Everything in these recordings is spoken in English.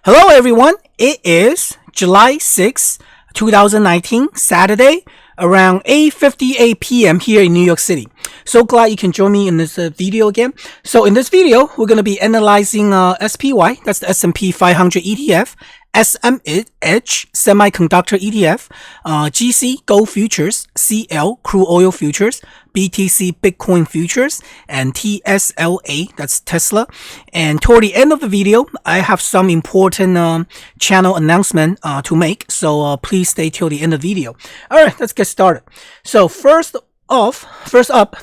Hello everyone, it is July 6, 2019, Saturday, around 8:58 p.m. here in New York City. So glad you can join me in this video again. So in this video, we're going to be analyzing SPY, that's the S&P 500 ETF, SMH Semiconductor ETF, GC Gold Futures, CL Crude Oil Futures, BTC Bitcoin Futures, and TSLA, that's Tesla. And toward the end of the video, I have some important channel announcement to make, so please stay till the end of the video. Alright, let's get started. So first up,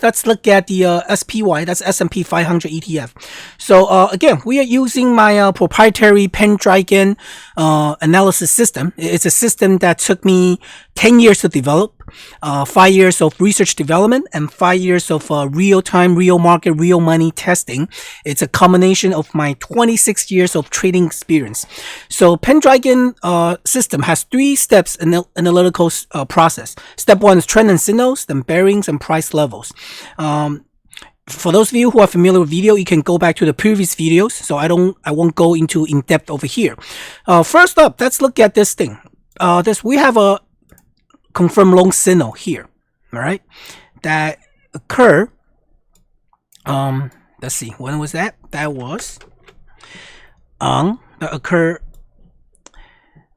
let's look at the SPY, that's S&P 500 ETF. So again, we are using my proprietary Pendragon analysis system. It's a system that took me 10 years to develop, 5 years of research development, and 5 years of real-time, real market, real money testing. It's a combination of my 26 years of trading experience. So Pendragon system has 3 steps in the analytical process. Step 1 is trend and signals, then bearings and price levels. For those of you who are familiar with video, you can go back to the previous videos, so I won't go into in depth over here. First up, let's look at this thing. We have a confirmed long signal here, all right, that occurred. Let's see, when was that? That was that occurred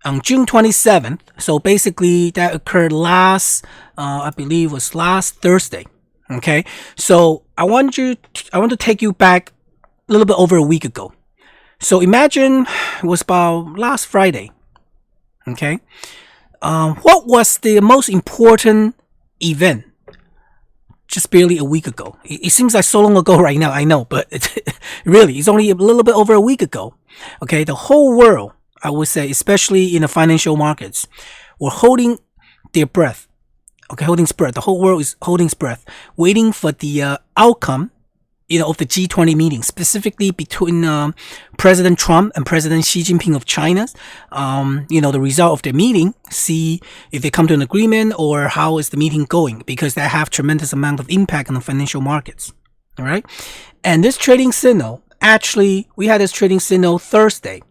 on June 27th. So basically, that occurred last, I believe, was last Thursday. Okay, so I want to take you back a little bit over a week ago. So imagine it was about last Friday. Okay, what was the most important event just barely a week ago? It seems like so long ago right now, I know, but really, it's only a little bit over a week ago. Okay, the whole world, I would say, especially in the financial markets, were holding their breath. Okay, holding its breath. The whole world is holding its breath, waiting for the outcome, of the G20 meeting, specifically between President Trump and President Xi Jinping of China. The result of the meeting, see if they come to an agreement or how is the meeting going, because they have tremendous amount of impact on the financial markets. All right, and this trading signal, actually, we had this trading signal Thursday.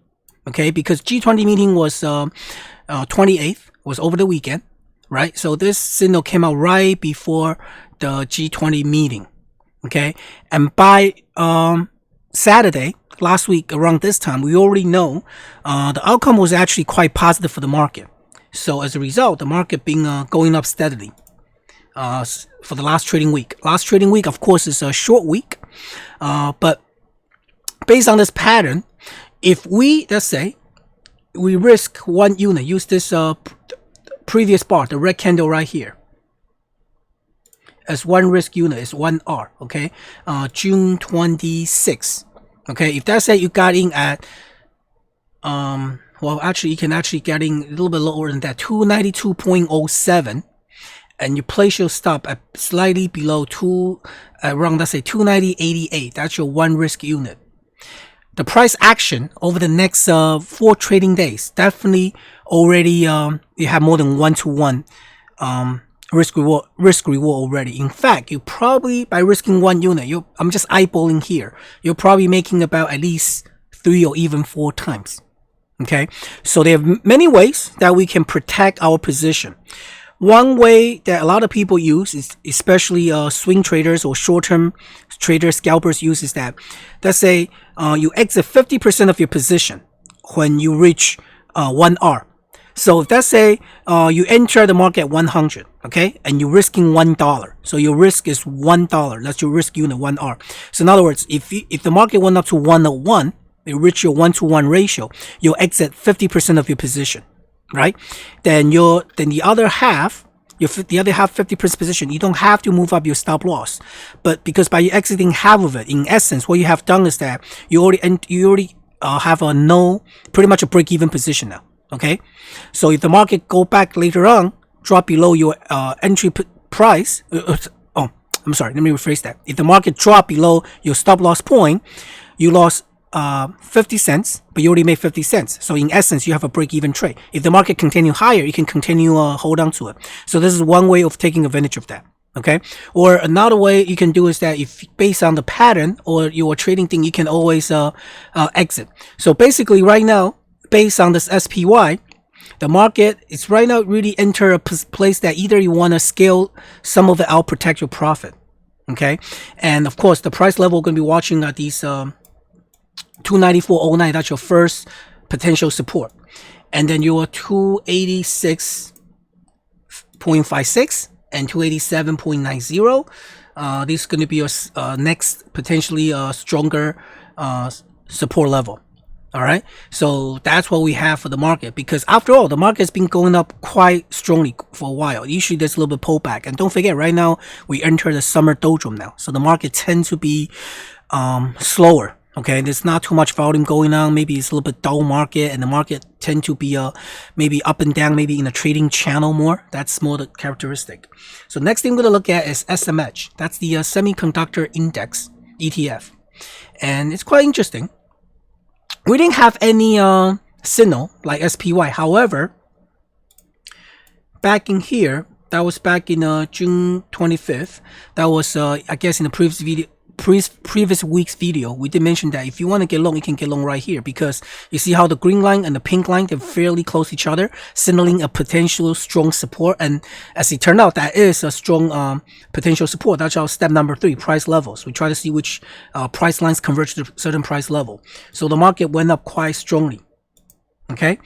Okay, because G20 meeting was 28th, was over the weekend. Right, so this signal came out right before the G20 meeting, okay? And by Saturday, last week, around this time, we already know the outcome was actually quite positive for the market. So as a result, the market been going up steadily for the last trading week. Last trading week, of course, is a short week, but based on this pattern, if we, let's say, we risk 1 unit, use this previous bar, the red candle right here, as one risk unit is 1R, okay? June 26th, okay? If that's it, you got in at, well, actually, you can actually get in a little bit lower than that, 292.07, and you place your stop at slightly below around, let's say, 290.88. That's your one risk unit. The price action over the next 4 trading days, definitely already you have more than 1-to-1 risk reward already. In fact, you probably, by risking 1 unit, I'm just eyeballing here, you're probably making about at least 3 or even 4 times. Okay, so there are many ways that we can protect our position. One way that a lot of people use, is especially swing traders or short-term traders, scalpers use, is that, let's say you exit 50% of your position when you reach 1R. So if let's say you enter the market at 100, okay, and you're risking $1. So your risk is $1. That's your risk unit, 1R. So in other words, if the market went up to 101, you reach your 1-to-1 ratio, you'll exit 50% of your position. Right, then the other half, the other half 50% position, you don't have to move up your stop loss, but because by you exiting half of it, in essence, what you have done is that you already have pretty much a break-even position now. Okay, so if the market go back later on, drop below your entry price. I'm sorry, let me rephrase that. If the market drop below your stop loss point, you lost 50 cents, but you already made 50 cents. So in essence, you have a break-even trade. If the market continue higher, you can continue hold on to it. So this is one way of taking advantage of that. Okay, or another way you can do is that if based on the pattern or your trading thing, you can always exit. So basically, right now, based on this SPY, the market is right now really enter a place that either you want to scale some of it out, protect your profit. Okay, and of course the price level we're going to be watching at these 294.09. That's your first potential support, and then your 286.56 and 287.90. This is going to be your next potentially stronger support level. All right, so that's what we have for the market, because after all, the market's been going up quite strongly for a while. Usually there's a little bit pullback, and don't forget, right now we enter the summer doldrum now, so the market tends to be slower. Okay, there's not too much volume going on. Maybe it's a little bit dull market, and the market tend to be maybe up and down, maybe in a trading channel more. That's more the characteristic. So next thing we're gonna look at is SMH. That's the Semiconductor Index Etf, and it's quite interesting. We didn't have any signal like SPY. However, back in here, that was back in June 25th. That was I guess in the previous week's video, we did mention that if you want to get long, you can get long right here, because you see how the green line and the pink line, they're fairly close to each other, signaling a potential strong support. And as it turned out, that is a strong potential support. That's our step number 3, price levels. We try to see which price lines converge to a certain price level. So the market went up quite strongly. Okay,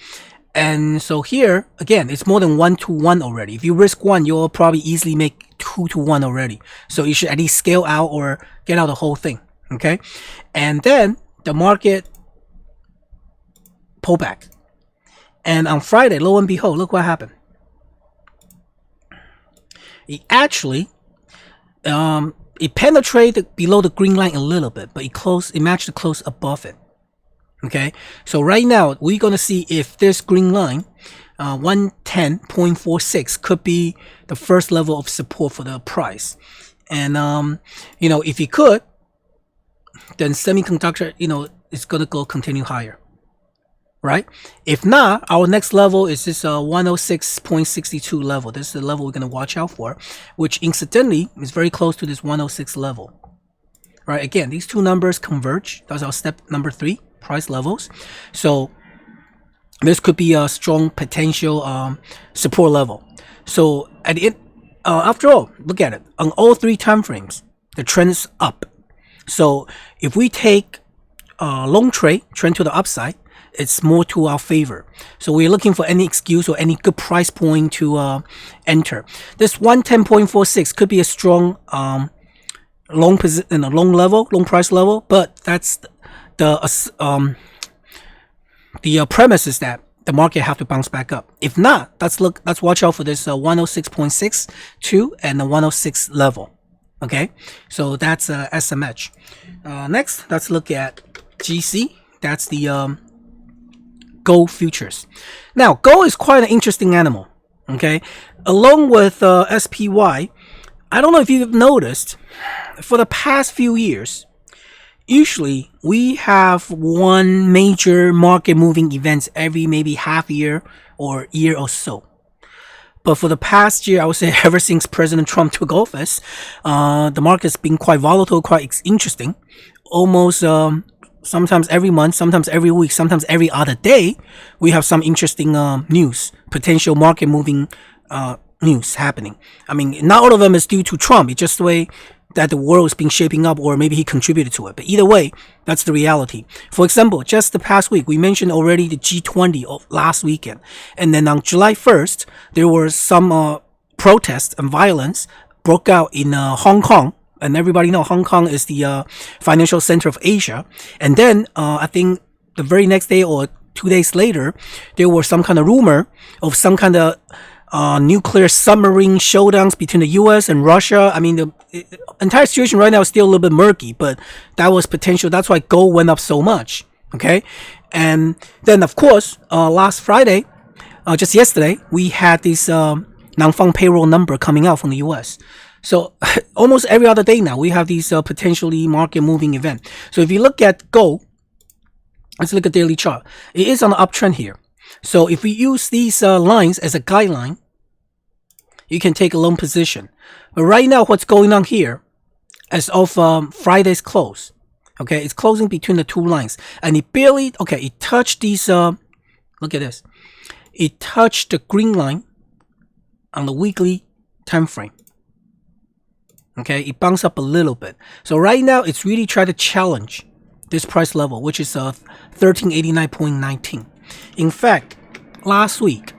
and so here again, it's more than 1 to 1 already. If you risk 1, you'll probably easily make 2 to 1 already. So you should at least scale out or get out the whole thing. Okay, and then the market pull back, and on Friday, lo and behold, look what happened. It actually it penetrated below the green line a little bit, but it matched the close above it. Okay, so right now we're gonna see if this green line 110.46 could be the first level of support for the price. And you know, if it could, then semiconductor, you know, it's gonna continue higher, right? If not, our next level is this 106.62 level. This is the level we're gonna watch out for, which incidentally is very close to this 106 level, right? Again, these two numbers converge. That's our step number 3, price levels. So this could be a strong potential support level. So at the end, after all, look at it. On all 3 time frames, the trend is up. So if we take long trend to the upside, it's more to our favor. So we're looking for any excuse or any good price point to enter. This 110.46 could be a strong long position, long price level, but that's the premise is that the market have to bounce back up. If not, let's watch out for this 106.62 and the 106 level. Okay, so that's SMH. Next, let's look at GC. That's the gold futures. Now, gold is quite an interesting animal. Okay, along with SPY, I don't know if you've noticed, for the past few years, usually we have one major market moving events every maybe half year or year or so. But for the past year, I would say ever since President Trump took office, the market's been quite volatile, quite interesting. Almost sometimes every month, sometimes every week, sometimes every other day, we have some interesting news, potential market moving news happening. I mean, not all of them is due to Trump. It's just the way that the world has been shaping up, or maybe he contributed to it. But either way, that's the reality. For example, just the past week, we mentioned already the G20 of last weekend. And then on July 1st, there were some protests and violence broke out in Hong Kong. And everybody know Hong Kong is the financial center of Asia. And then I think the very next day or 2 days later, there was some kind of rumor of some kind of nuclear submarine showdowns between the US and Russia. I mean, the entire situation right now is still a little bit murky, but that was potential. That's why gold went up so much. Okay. And then, of course, last Friday, just yesterday, we had this non-farm payroll number coming out from the US. So almost every other day now, we have these potentially market moving event. So if you look at gold, let's look at daily chart. It is on the uptrend here. So if we use these lines as a guideline, you can take a long position. But right now, what's going on here, as of Friday's close, okay, it's closing between the 2 lines, and it barely, okay, it touched these Look at this. It touched the green line on the weekly time frame. Okay, it bounced up a little bit. So right now, it's really trying to challenge this price level, which is 1389.19. In fact, last week,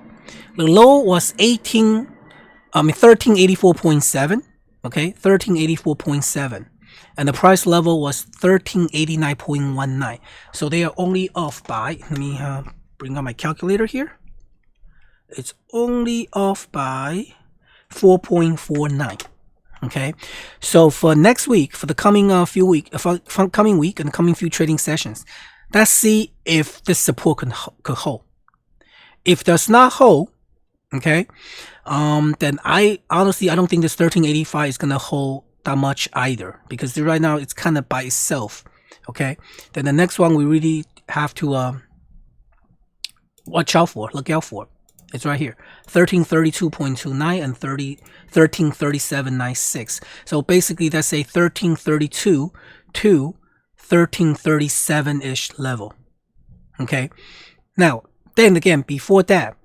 the low was 1384.7. Okay, 1384.7. And the price level was 1389.19. So they are only off by, let me bring up my calculator here. It's only off by 4.49. Okay, so for next week, for the coming coming week and the coming few trading sessions, let's see if this support could hold. If does not hold, okay, then I honestly don't think this 1385 is gonna hold that much either, because right now it's kind of by itself. Okay, then the next one we really have to watch out for, look out for. It's right here, 1332.29 and 1337.96. So basically, that's a 1332 to 1337-ish level. Okay. Now, then again, before that,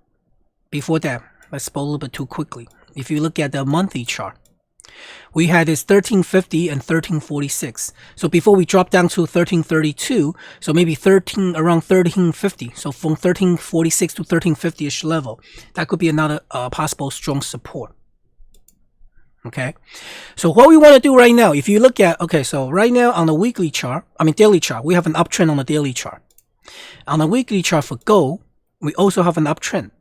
let's go a little bit too quickly. If you look at the monthly chart, we had this 1350 and 1346. So before we drop down to 1332, so maybe around 1350. So from 1346 to 1350-ish level, that could be another possible strong support. Okay. So what we want to do right now, if you look at, okay, so right now on the weekly chart, daily chart, we have an uptrend on the daily chart. On the weekly chart for gold, we also have an uptrend.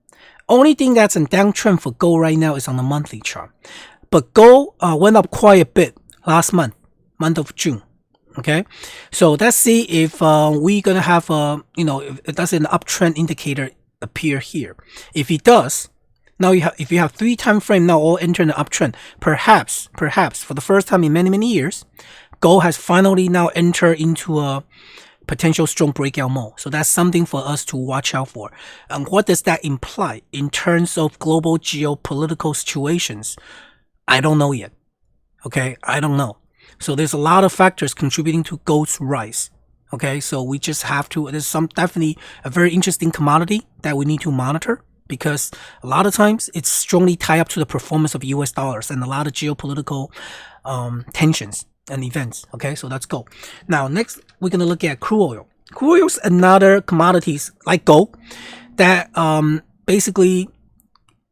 Only thing that's a downtrend for gold right now is on the monthly chart. But gold went up quite a bit last month of June. Okay, so let's see if we're gonna have if that's an uptrend indicator appear here. If it does, now if you have 3 time frame now all entering an uptrend, perhaps for the first time in many years, gold has finally now entered into a potential strong breakout mode. So that's something for us to watch out for. And what does that imply in terms of global geopolitical situations? I don't know yet. Okay, I don't know. So there's a lot of factors contributing to gold's rise. Okay, so we just have to, there's definitely a very interesting commodity that we need to monitor, because a lot of times it's strongly tied up to the performance of US dollars and a lot of geopolitical tensions and events. Okay, so let's go. Now, next we're going to look at crude oil. Crude oil is another commodities like gold that basically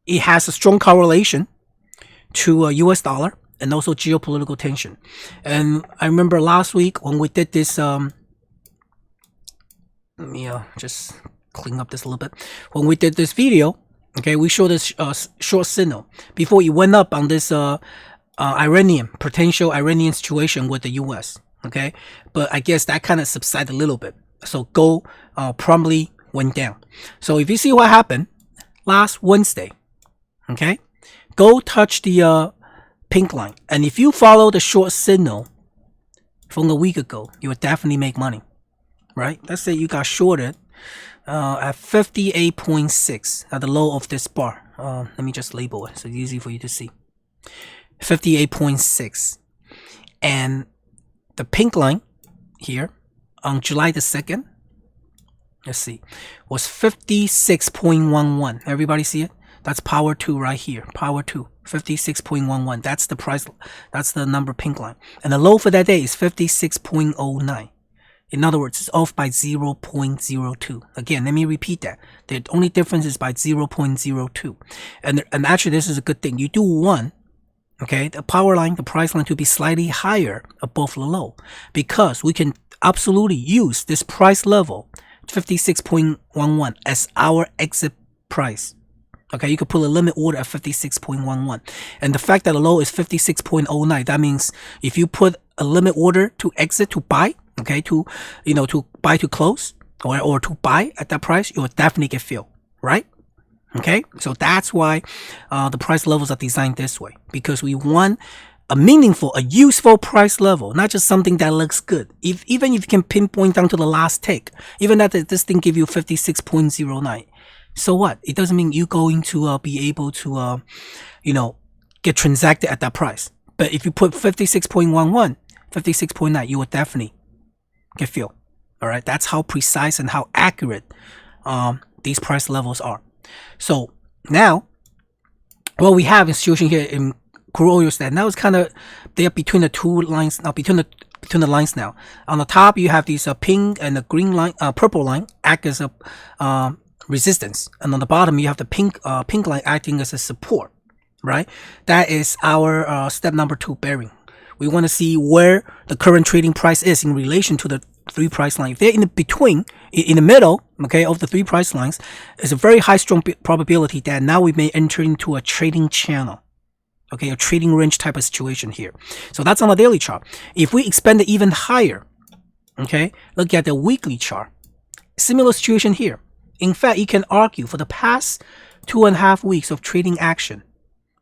it has a strong correlation to US dollar and also geopolitical tension. And I remember last week when we did this, let me just clean up this a little bit. When we did this video, okay, we showed this short signal before it went up on this potential Iranian situation with the US. Okay, but I guess that kind of subsided a little bit. So gold promptly went down. So if you see what happened last Wednesday, okay, gold touched the pink line, and if you follow the short signal from a week ago, you would definitely make money, right? Let's say you got shorted at 58.6 at the low of this bar. Let me just label it so it's easy for you to see. 58.6, and the pink line here on July the 2nd, let's see, was 56.11. Everybody see it? That's power 2 right here. Power 2, 56.11. That's the price. That's the number pink line. And the low for that day is 56.09. In other words, it's off by 0.02. Again, let me repeat that. The only difference is by 0.02. And actually, this is a good thing. You do one, okay, the power line, the price line to be slightly higher above the low, because we can absolutely use this price level, 56.11, as our exit price. Okay, you could put a limit order at 56.11. And the fact that the low is 56.09, that means if you put a limit order to exit, to buy, okay, to buy to close, or to buy at that price, you will definitely get filled, right? Okay, so that's why the price levels are designed this way, because we want a meaningful, a useful price level, not just something that looks good. Even if you can pinpoint down to the last tick, even that this thing give you 56.09. So what? It doesn't mean you're going to be able to, get transacted at that price. But if you put 56.11, 56.9, you will definitely get filled. All right. That's how precise and how accurate these price levels are. So now what we have is situation here in crude oil is that now it's kind of they're between the two lines now, between the lines now. On the top you have these pink and the green line, purple line act as a resistance, and on the bottom you have the pink line acting as a support, right? That is our step number 2 bearing. We want to see where the current trading price is in relation to the 3 price lines. If they're in the between, in the middle, okay, of the 3 price lines, it's a very high strong probability that now we may enter into a trading channel, okay, a trading range type of situation here. So that's on the daily chart. If we expand it even higher, okay, look at the weekly chart. Similar situation here. In fact, you can argue for the past 2.5 weeks of trading action,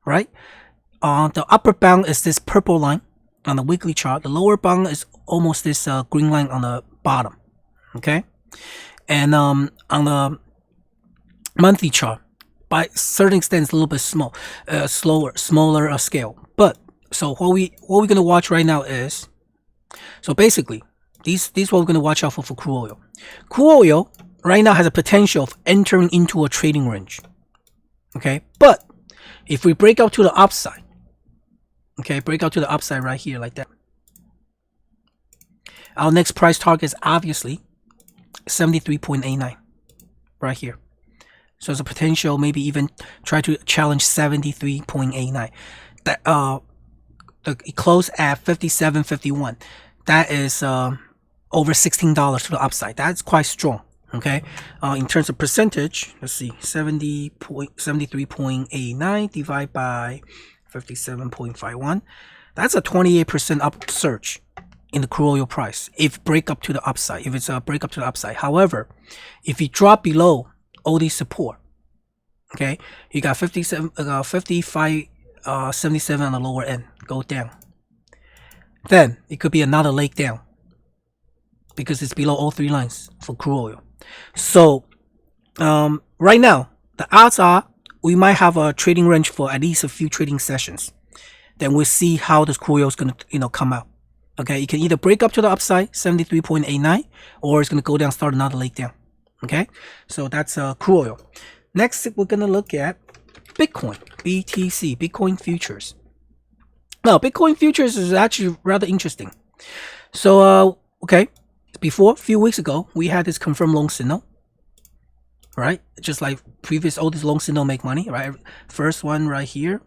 right? The upper bound is this purple line on the weekly chart. The lower bound is almost this green line on the bottom, okay? And on the monthly chart, by a certain extent, it's a little bit smaller scale. But so what we're gonna watch right now is, so basically, these what we're gonna watch out for crude oil. Crude oil right now has a potential of entering into a trading range, okay? But if we break out to the upside, okay, break out to the upside right here like that, our next price target is obviously 73.89 right here. So there's a potential maybe even try to challenge 73.89. That it closed at 57.51. That is over $16 to the upside. That's quite strong. Okay, in terms of percentage, let's see, 73.89 divided by 57.51. That's a 28% upsurge in the crude oil price if break up to the upside. If it's a break up to the upside. However, if you drop below all these support, okay, you got 55.77 on the lower end, go down. Then it could be another leg down because it's below all 3 lines for crude oil. So right now the odds are we might have a trading range for at least a few trading sessions. Then we'll see how this crude oil is going to come out. Okay, it can either break up to the upside 73.89 or it's going to go down, start another leg down. Okay, so that's crude oil. Next we're going to look at Bitcoin, BTC, Bitcoin futures. Now Bitcoin futures is actually rather interesting. So okay, before, a few weeks ago, we had this confirmed long signal, right? Just like previous, all these long signal make money, right? First one right here,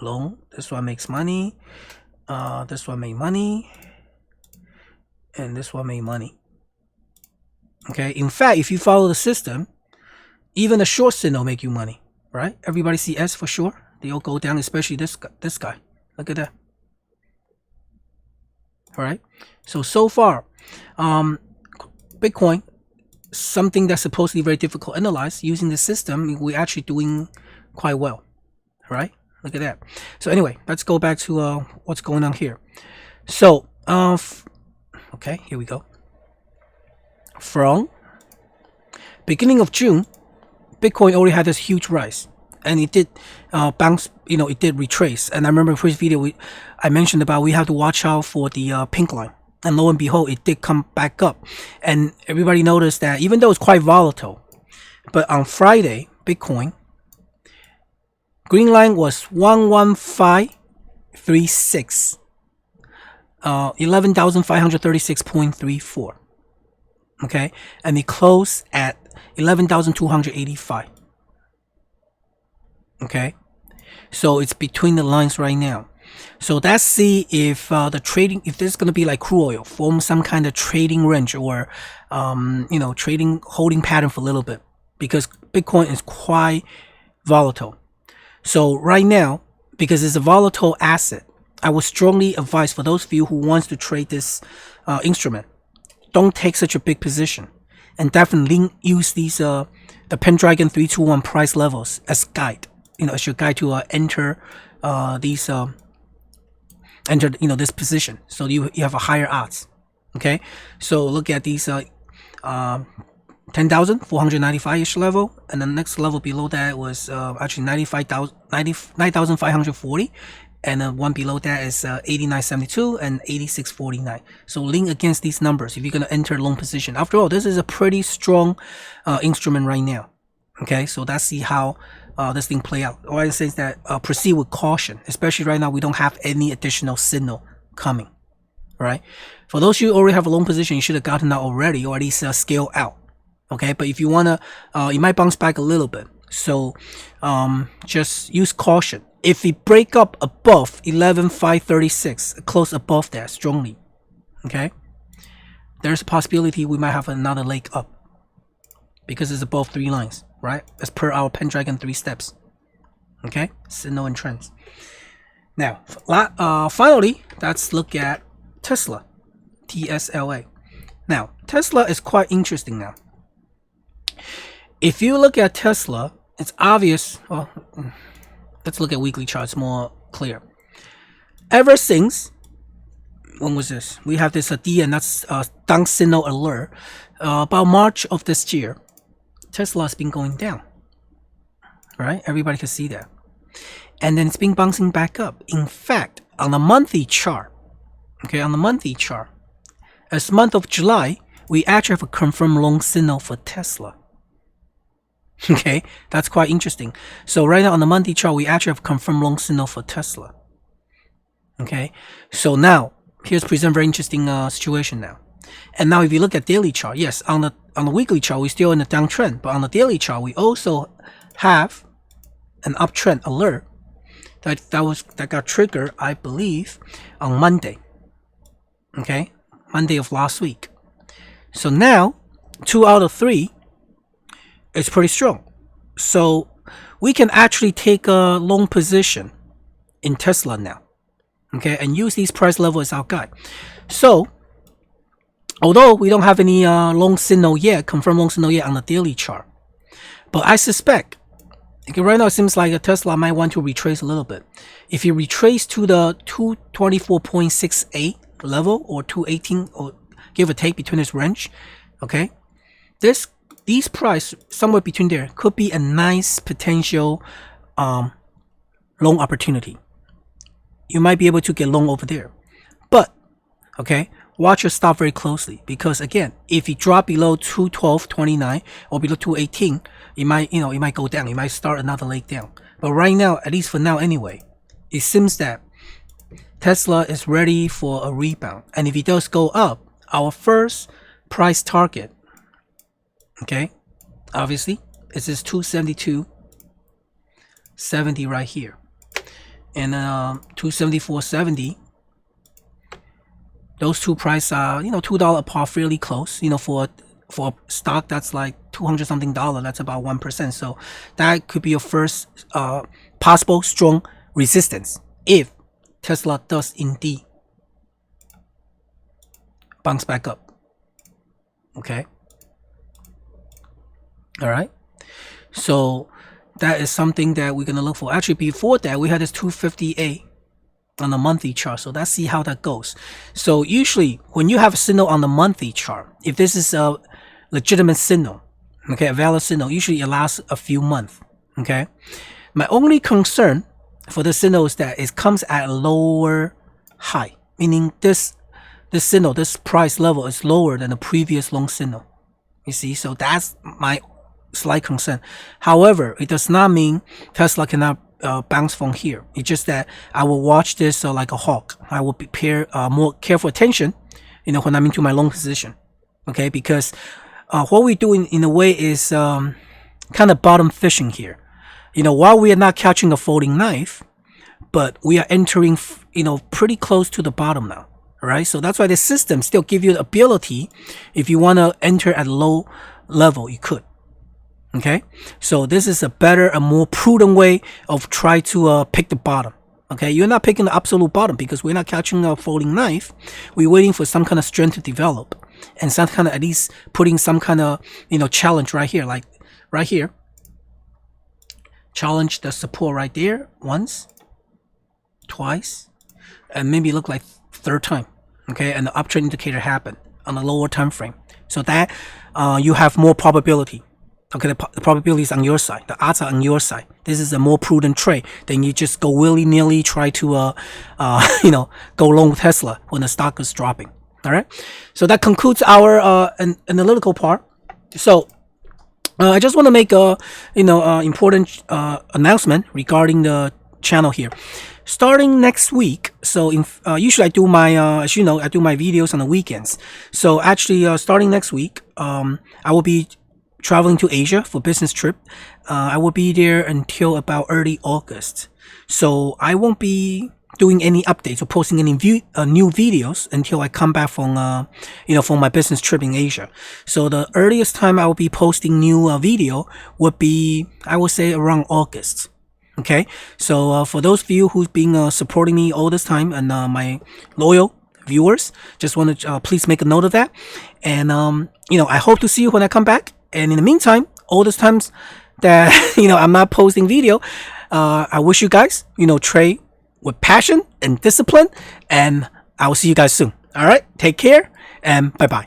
long. This one makes money. This one made money, and this one made money. Okay. In fact, if you follow the system, even a short signal make you money, right? Everybody see S for sure. They all go down, especially this guy. Look at that. All right. So far, Bitcoin, something that's supposedly very difficult to analyze, using the system, we're actually doing quite well, right? Look at that. So anyway, let's go back to what's going on here. So okay, here we go. From beginning of June, Bitcoin already had this huge rise, and it did bounce, it did retrace. And I remember in the previous video I mentioned about we have to watch out for the pink line. And lo and behold, it did come back up. And everybody noticed that even though it's quite volatile, but on Friday, Bitcoin, green line was 11536, 11,536.34. Okay, and it closed at 11,285. Okay, so it's between the lines right now. So let's see if the trading, if there's going to be like crude oil, form some kind of trading range or, trading holding pattern for a little bit, because Bitcoin is quite volatile. So right now, because it's a volatile asset, I would strongly advise for those of you who wants to trade this instrument, don't take such a big position, and definitely use these the Pendragon 321 price levels as guide, as your guide to enter these. Enter this position, so you have a higher odds. Okay, so look at these 10,495-ish level, and the next level below that was actually 9,540, and one below that is 89.72 and 86.49. So lean against these numbers if you're going to enter long position. After all, this is a pretty strong instrument right now. Okay, so let's see how this thing play out. All I say is that proceed with caution, especially right now we don't have any additional signal coming. Right? For those of you who already have a long position, you should have gotten out already, or at least scale out. Okay, but if you wanna, you might bounce back a little bit. So just use caution. If we break up above 11,536, close above that strongly, okay, there's a possibility we might have another leg up because it's above 3 lines, right? As per our Pendragon 3 steps. Okay, signal and trends. Now, finally, let's look at Tesla, TSLA. Now, Tesla is quite interesting now. If you look at Tesla, it's obvious. Well, let's look at weekly charts more clear. Ever since, when was this? We have this DN, that's down signal alert. About March of this year, Tesla has been going down. Right? Everybody can see that. And then it's been bouncing back up. In fact, on the monthly chart, okay, on the monthly chart, as month of July, we actually have a confirmed long signal for Tesla. Okay, that's quite interesting. So right now on the monthly chart, we actually have confirmed long signal for Tesla. Okay, so now here's present very interesting situation now. And now if you look at daily chart, yes, on the weekly chart we're still in a downtrend, but on the daily chart we also have an uptrend alert that got triggered, I believe, on Monday. Okay, Monday of last week. So now 2 out of 3. It's pretty strong. So we can actually take a long position in Tesla now. Okay, and use these price levels as our guide. So although we don't have any long signal yet, confirmed long signal yet on the daily chart, but I suspect, okay, right now it seems like a Tesla might want to retrace a little bit. If you retrace to the 224.68 level or 218, or give or take between this range, okay, these price somewhere between there could be a nice potential long opportunity. You might be able to get long over there, but okay, watch your stop very closely, because again, if you drop below 212.29 or below 218, it might go down. It might start another leg down. But right now, at least for now anyway, it seems that Tesla is ready for a rebound. And if it does go up, our first price target, okay, obviously, it's this 272.70 right here, and 274.70. Those two prices are, $2 apart, fairly close. For a stock that's like $200 something, that's about 1%. So that could be your first possible strong resistance if Tesla does indeed bounce back up. Okay. All right. So that is something that we're gonna look for. Actually, before that, we had this 258 on the monthly chart. So let's see how that goes. So usually when you have a signal on the monthly chart, if this is a legitimate signal, okay, a valid signal, usually it lasts a few months. Okay. My only concern for the signal is that it comes at a lower high, meaning this signal, this price level is lower than the previous long signal. You see, so that's my slight concern. However, it does not mean Tesla cannot bounce from here. It's just that I will watch this like a hawk. I will pay more careful attention, when I'm into my long position. Okay, because what we're doing in a way is kind of bottom fishing here. While we are not catching a folding knife, but we are entering, pretty close to the bottom now. All right, so that's why the system still give you the ability. If you want to enter at low level, you could. Okay, so this is a better, a more prudent way of try to pick the bottom. Okay, you're not picking the absolute bottom because we're not catching a folding knife. We're waiting for some kind of strength to develop, and some kind of, at least putting some kind of challenge right here, like right here. Challenge the support right there once, twice, and maybe look like third time. Okay, and the uptrend indicator happened on a lower time frame, so that you have more probability. Okay, the probability is on your side. The odds are on your side. This is a more prudent trade than you just go willy-nilly try to, go long with Tesla when the stock is dropping. All right. So that concludes our analytical part. So I just want to make a important announcement regarding the channel here. Starting next week, so usually I do my as you know, I do my videos on the weekends. So actually, starting next week, I will be traveling to Asia for business trip. I will be there until about early August. So I won't be doing any updates or posting any new videos until I come back from from my business trip in Asia. So the earliest time I will be posting new video would be, I would say, around August. Okay, so for those of you who've been supporting me all this time and my loyal viewers, just want to please make a note of that. And I hope to see you when I come back. And in the meantime, all those times that I'm not posting video, I wish you guys trade with passion and discipline. And I will see you guys soon. All right, take care and bye bye.